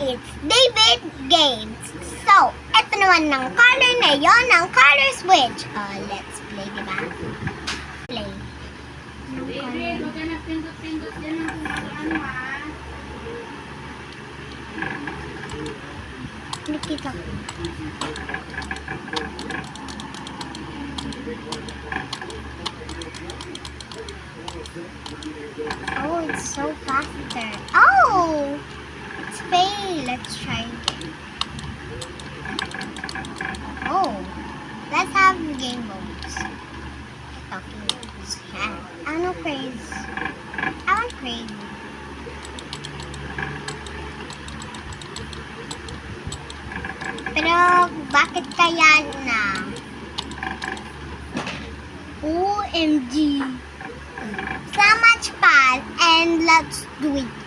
It's David Games. So, eto naman ng color na yon, ng color switch. Let's play, diba? Play. David, huwag ka nagpindot-pindot yan ng kung ano ha. Nakita ko. Oh, it's so faster. Oh! It's fail. Let's try again. Oh. Let's have game modes. Talking modes. Yan. Ano craze? I want crazy. Pero, bakit kaya na? OMG. So much fun and let's do it.